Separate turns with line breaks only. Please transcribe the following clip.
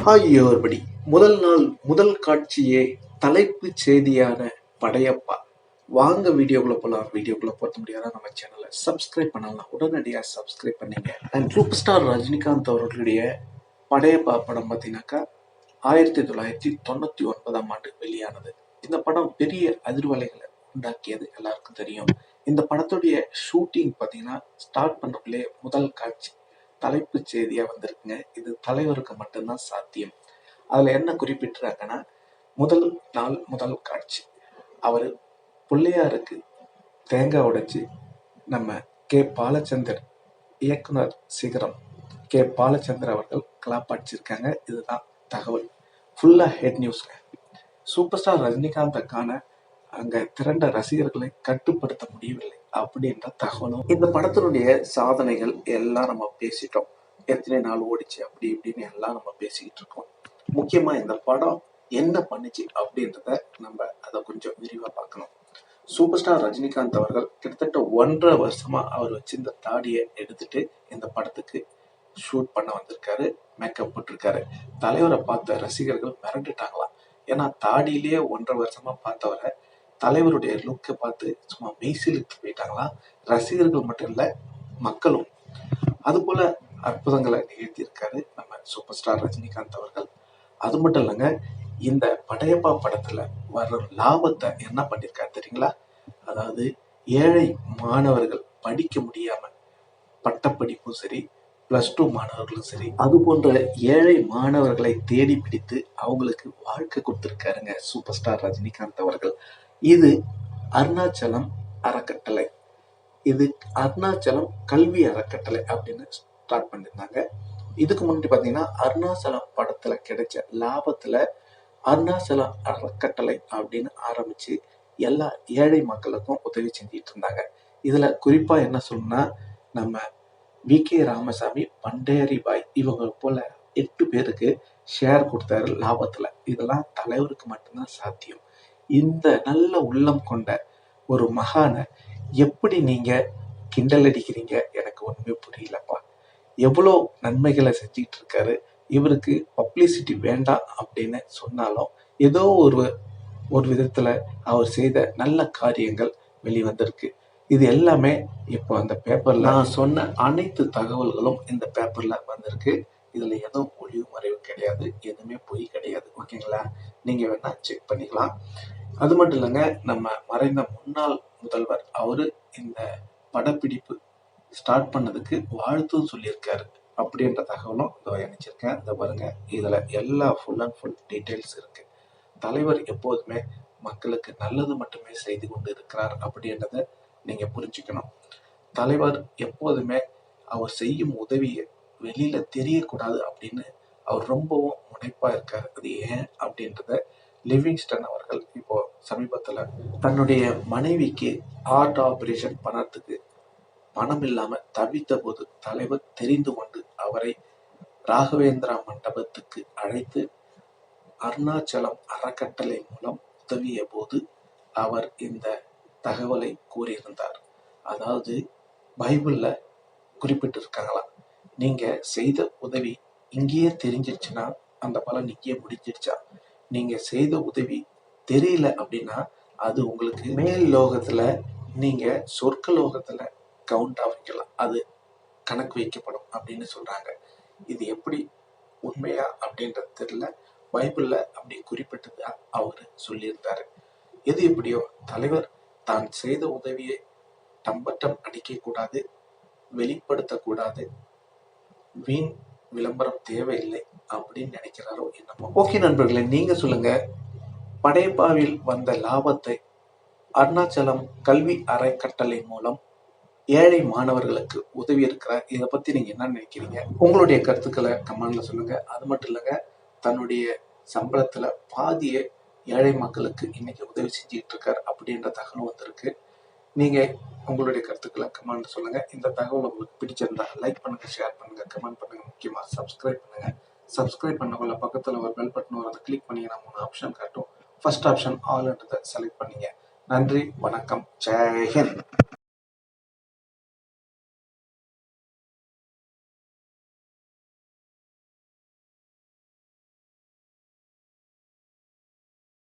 Hi everybody. முதல் நாள் முதல் காட்சியே தலைப்பு செய்தியான படையப்பா. வாங்க வீடியோக்குள்ள போகலாம். வீடியோக்குள்ள போக முடியாத நம்ம சேனலை சப்ஸ்கிரைப் பண்ணலாம். உடனடியாக சப்ஸ்கிரைப் பண்ணீங்க. அண்ட் சூப்பர் ஸ்டார் ரஜினிகாந்த் அவர்களுடைய படையப்பா படம் பார்த்தீங்கன்னாக்கா 1999 வெளியானது. இந்த படம் பெரிய அதிர்வலைகளை உண்டாக்கியது எல்லாருக்கும் தெரியும். இந்த படத்துடைய ஷூட்டிங் பார்த்தீங்கன்னா ஸ்டார்ட் பண்ணக்குள்ளே முதல் காட்சி தலைப்பு செய்தியா வந்திருக்குங்க. இது தலைவருக்கு மட்டும்தான் சாத்தியம். அதுல என்ன குறிப்பிட்டிருக்காங்கன்னா, முதல் நாள் முதல் காட்சி அவர் பிள்ளையாருக்கு தேங்காய் உடைச்சு நம்ம கே பாலச்சந்தர் இயக்குனர் சிகரம் கே பாலச்சந்தர் அவர்கள் கிளாப்பாடிச்சிருக்காங்க. இதுதான் தகவல். ஃபுல்லா ஹெட் நியூஸ்ங்க. சூப்பர் ஸ்டார் ரஜினிகாந்தை காண அங்க திரண்ட ரசிகர்களை கட்டுப்படுத்த முடியவில்லை அப்படின்ற தகவலும். இந்த படத்தினுடைய சாதனைகள் எல்லாம் நம்ம பேசிட்டோம். எத்தனை நாள் ஓடிச்சு அப்படி இப்படின்னு எல்லாம் நம்ம பேசிக்கிட்டு இருக்கோம். முக்கியமா இந்த படம் என்ன பண்ணுச்சு அப்படின்றத நம்ம அதை கொஞ்சம் விரிவா பார்க்கணும். சூப்பர் ஸ்டார் ரஜினிகாந்த் அவர்கள் கிட்டத்தட்ட 1.5 வருஷமா அவர் வச்சிருந்த தாடியை எடுத்துட்டு இந்த படத்துக்கு ஷூட் பண்ண வந்திருக்காரு. மேக்கப் போட்டிருக்காரு. தலைவரை பார்த்த ரசிகர்கள் மிரண்டுட்டாங்களாம். ஏன்னா தாடியிலேயே 1.5 வருஷமா பார்த்தவரை தலைவருடைய லுக்கை பார்த்து சும்மா மெய்சிலுக்கு போயிட்டாங்களாம். ரசிகர்கள் மட்டும் இல்ல, மக்களும். அது போல அற்புதங்களை நிகழ்த்தியிருக்காரு நம்ம சூப்பர் ஸ்டார் ரஜினிகாந்த் அவர்கள். அது மட்டும் இல்லைங்க, இந்த படையப்பா படத்துல வர்ற லாபத்தை என்ன பண்ணிருக்காரு தெரியுங்களா? அதாவது ஏழை மாணவர்கள் படிக்க முடியாம பட்டப்படிப்பும் சரி, +2 மாணவர்களும் சரி, அது போன்ற ஏழை மாணவர்களை தேடி பிடித்து அவங்களுக்கு வாழ்க்கை கொடுத்திருக்காருங்க சூப்பர் ஸ்டார் ரஜினிகாந்த் அவர்கள். இது அருணாச்சலம் அறக்கட்டளை, இது அருணாச்சலம் கல்வி அறக்கட்டளை அப்படின்னு ஸ்டார்ட் பண்ணியிருந்தாங்க. இதுக்கு முன்னாடி பார்த்தீங்கன்னா அருணாச்சலம் படத்துல கிடைச்ச லாபத்துல அருணாச்சலம் அறக்கட்டளை அப்படின்னு ஆரம்பிச்சு எல்லா ஏழை மக்களுக்கும் உதவி செஞ்சிட்டு இருந்தாங்க. இதுல குறிப்பா என்ன சொல்லணும்னா, நம்ம வி.கே. ராமசாமி, பண்டேரி பாய் இவங்க போல 8 பேருக்கு ஷேர் கொடுத்தாரு லாபத்துல. இதெல்லாம் தலைவருக்கு மட்டும்தான் சாத்தியம். இந்த நல்ல உள்ளம் கொண்ட ஒரு மகானை எப்படி நீங்க கிண்டல் அடிக்கிறீங்க? எனக்கு ஒண்ணுமே புரியலப்பா. எவ்வளோ நன்மைகளை செஞ்சுட்டு இருக்காரு. இவருக்கு பப்ளிசிட்டி வேண்டாம் அப்படின்னு சொன்னாலும் ஏதோ ஒரு விதத்துல அவர் செய்த நல்ல காரியங்கள் வெளிவந்திருக்கு. இது எல்லாமே இப்போ அந்த பேப்பர்ல நான் சொன்ன அனைத்து தகவல்களும் இந்த பேப்பர்ல வந்திருக்கு. இதுல எதுவும் ஒளிவு மறைவு கிடையாது, எதுவுமே பொய் கிடையாது. ஓகேங்களா? நீங்க வேணா செக் பண்ணிக்கலாம். அது மட்டும் இல்லைங்க, நம்ம மறைந்த முன்னாள் முதல்வர் அவரு இந்த படப்பிடிப்பு ஸ்டார்ட் பண்ணதுக்கு வாழ்த்தும் சொல்லியிருக்காரு அப்படின்ற தகவலும் இதோ இணைச்சிருக்கேன். இதை பாருங்க, இதுல எல்லா ஃபுல் அண்ட் ஃபுல் டீட்டெயில்ஸ் இருக்கு. தலைவர் எப்போதுமே மக்களுக்கு நல்லது மட்டுமே செய்து கொண்டு இருக்கிறார் அப்படின்றத நீங்க புரிஞ்சுக்கணும். தலைவர் எப்போதுமே அவர் செய்யும் உதவியை வெளியில தெரியக்கூடாது அப்படின்னு அவர் ரொம்பவும் முனைப்பா இருக்காரு. அது ஏன் அப்படின்றத லிவிங்ஸ்டன் அவர்கள் இப்போ சமீபத்துல தன்னுடைய மனைவிக்கு ஹார்ட் ஆபரேஷன் பண்ணறதுக்கு பணம் இல்லாம தவித்த போது தலைவர் தெரிந்து கொண்டு அவரை ராகவேந்திரா மண்டபத்துக்கு அழைத்து அருணாச்சலம் அறக்கட்டளை மூலம் உதவிய போது அவர் இந்த தகவலை கூறியிருந்தார். அதாவது பைபிள்ல குறிப்பிட்டிருக்காங்களாம், நீங்க செய்த உதவி இங்கேயே தெரிஞ்சிருச்சுன்னா அந்த பலன் இங்கேயே முடிஞ்சிருச்சா, நீங்க செய்த உதவி தெரியல அப்படின்னா அது உங்களுக்கு மேல் லோகத்துல நீங்க சொர்க்க லோகத்துல கவுண்டா வைக்கலாம், அது கணக்கு வைக்கப்படும் அப்படின்னு சொல்றாங்க. இது எப்படி உண்மையா அப்படின்றது தெரியல. பைபிள்ல அப்படி குறிப்பிட்டதா அவரு சொல்லியிருந்தாரு. எது எப்படியோ தலைவர் தான் செய்த உதவியை டம்பட்டம் அடிக்க கூடாது, வெளிப்படுத்தக்கூடாது, வீண் விளம்பரம் தேவையில்லை அப்படின்னு நினைக்கிறாரோ என்னமோ. ஓகே நண்பர்களே, நீங்க சொல்லுங்க, படையப்பாவில் வந்த லாபத்தை அருணாச்சலம் கல்வி அறக்கட்டளை மூலம் ஏழை மாணவர்களுக்கு உதவி இருக்கிறார். இதை பத்தி நீங்க என்ன நினைக்கிறீங்க? உங்களுடைய கருத்துக்களை கமெண்ட்ல சொல்லுங்க. அது மட்டும் இல்லைங்க, தன்னுடைய சம்பளத்துல பாதியை ஏழை மக்களுக்கு இன்னைக்கு உதவி செஞ்சுட்டு இருக்கார் அப்படின்ற தகவல் வந்திருக்கு. நீங்க உங்களுடைய கருத்துக்களை கமெண்ட்ல சொல்லுங்க. இந்த தகவல் உங்களுக்கு பிடிச்சிருந்தா லைக் பண்ணுங்க, ஷேர் பண்ணுங்க, கமெண்ட் பண்ணுங்க. முக்கியமா சப்ஸ்கிரைப் பண்ணுங்க. சப்ஸ்கிரைப் பண்ணக்குள்ள பக்கத்துல ஒரு பெல் பட்டன் வரும், அதை கிளிக் பண்ணீங்கன்னா 3 ஆப்ஷன் காட்டும். ஃபர்ஸ்ட் ஆப்ஷன் ஆல்ன்றதை செலக்ட் பண்ணீங்க. நன்றி, வணக்கம், ஜெய் ஹிந்த்.